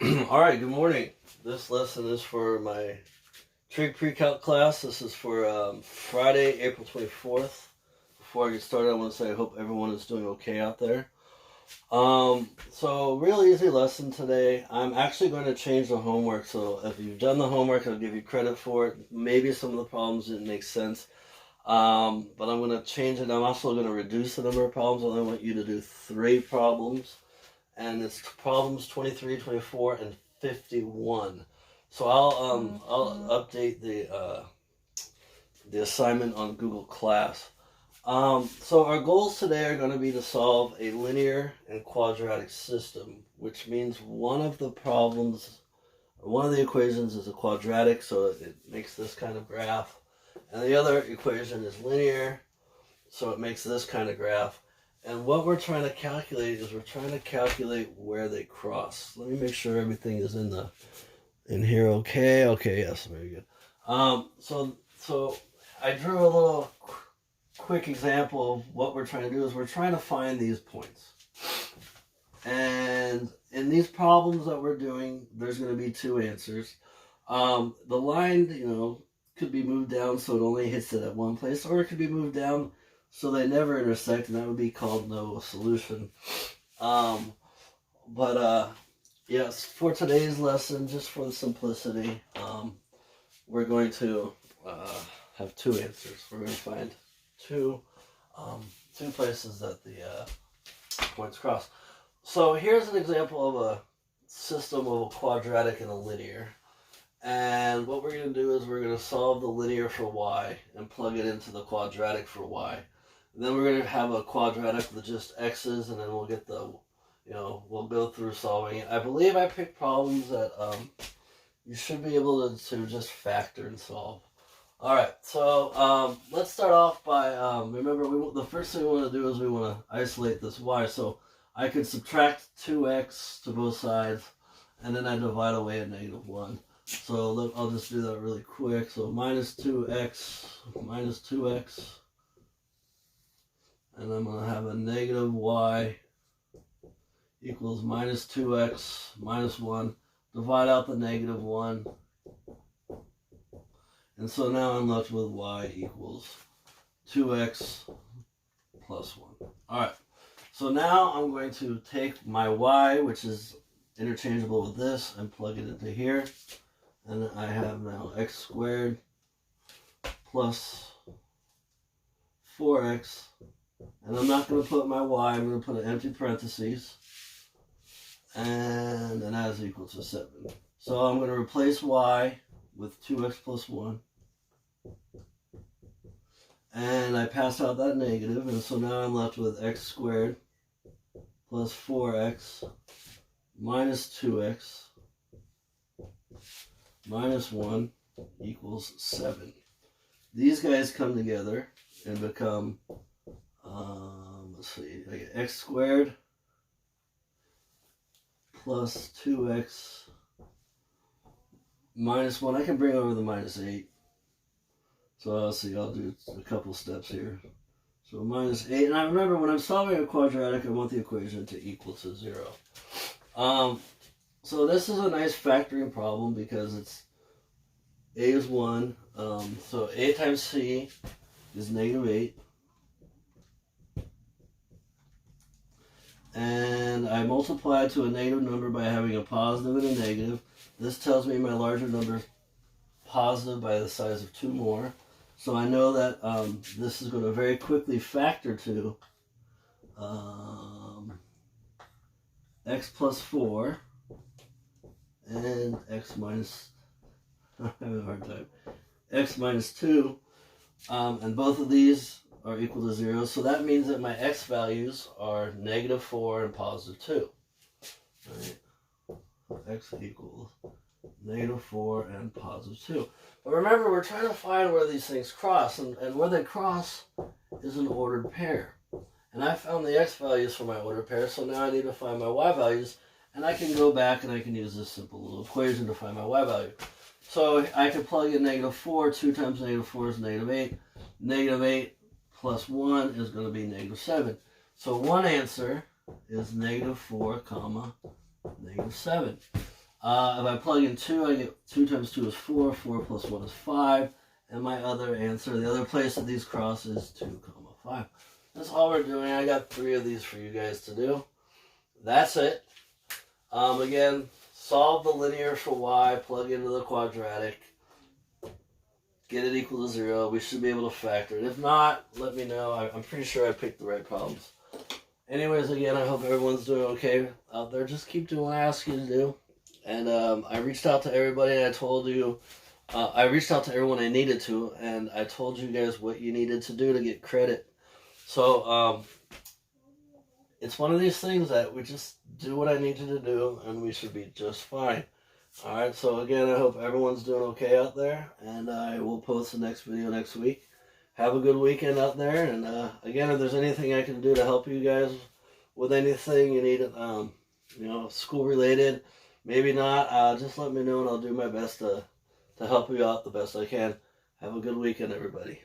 Alright, good morning. This lesson is for my Trig-Precalc class. This is for Friday, April 24th. Before I get started, I want to say I hope everyone is doing okay out there. So real easy lesson today. I'm actually going to change the homework, so if you've done the homework, I'll give you credit for it. Maybe some of the problems didn't make sense, but I'm going to change it. I'm also going to reduce the number of problems. I only want you to do 3 problems. And it's problems 23, 24, and 51. So I'll update the assignment on Google Class. So our goals today are going to be to solve a linear and quadratic system, which means one of the equations is a quadratic, so it makes this kind of graph, and the other equation is linear, so it makes this kind of graph. And what we're trying to calculate is where they cross. Let me make sure everything is in here okay. Okay, yes, very good. So I drew a little quick example of what we're trying to do. Is we're trying to find these points. And in these problems that we're doing, there's going to be 2 answers. The line, could be moved down so it only hits it at one place, or it could be moved down so they never intersect, and that would be called no solution. Yes, for today's lesson, just for the simplicity, we're going to have 2 answers. We're going to find two places that the points cross. So here's an example of a system of a quadratic and a linear. And what we're going to do is we're going to solve the linear for y and plug it into the quadratic for y. And then we're going to have a quadratic with just x's, and then we'll get we'll go through solving it. I believe I picked problems that you should be able to just factor and solve. Alright, so let's start off by, remember, the first thing we want to do is we want to isolate this y. So I could subtract 2x to both sides, and then I divide away at -1. So I'll just do that really quick. So minus 2x, and I'm going to have a negative y equals minus 2x minus 1. Divide out the -1. And so now I'm left with y equals 2x plus 1. Alright, so now I'm going to take my y, which is interchangeable with this, and plug it into here. And I have now x squared plus 4x. And I'm not going to put my y, I'm going to put an empty parentheses. And then that is equal to 7. So I'm going to replace y with 2x plus 1. And I pass out that negative, and so now I'm left with x squared plus 4x minus 2x minus 1 equals 7. These guys come together and become, let's see, I get x squared plus 2x minus 1. I can bring over the minus 8. So let's see, I'll do a couple steps here. So minus 8. And I remember when I'm solving a quadratic, I want the equation to equal to 0. So this is a nice factoring problem because a is 1. So a times c is -8. And I multiply to a negative number by having a positive and a negative. This tells me my larger number is positive by the size of 2 more. So I know that this is going to very quickly factor to x plus 4 and x minus, I'm having a hard time, x minus 2, and both of these are equal to 0, so that means that my x values are -4 and +2. Right? X equals -4 and +2. But remember, we're trying to find where these things cross, and where they cross is an ordered pair. And I found the x values for my ordered pair, so now I need to find my y values, and I can go back and I can use this simple little equation to find my y value. So I can plug in -4, 2 times -4 is -8. -8 plus 1 is going to be -7. So one answer is -4, -7. If I plug in 2, I get 2 times 2 is 4. 4 plus 1 is 5. And my other answer, the other place that these cross is 2, 5. That's all we're doing. I got 3 of these for you guys to do. That's it. Again, solve the linear for y, plug into the quadratic, get it equal to 0. We should be able to factor it. If not, let me know. I'm pretty sure I picked the right problems. Anyways, again, I hope everyone's doing okay out there. Just keep doing what I ask you to do. And I reached out to everybody, and I told you, I reached out to everyone I needed to, and I told you guys what you needed to do to get credit. So, it's one of these things that we just do what I need you to do, and we should be just fine. Alright, so again, I hope everyone's doing okay out there, and I will post the next video next week. Have a good weekend out there, and again, if there's anything I can do to help you guys with anything you need, you know, school-related, maybe not, just let me know, and I'll do my best to help you out the best I can. Have a good weekend, everybody.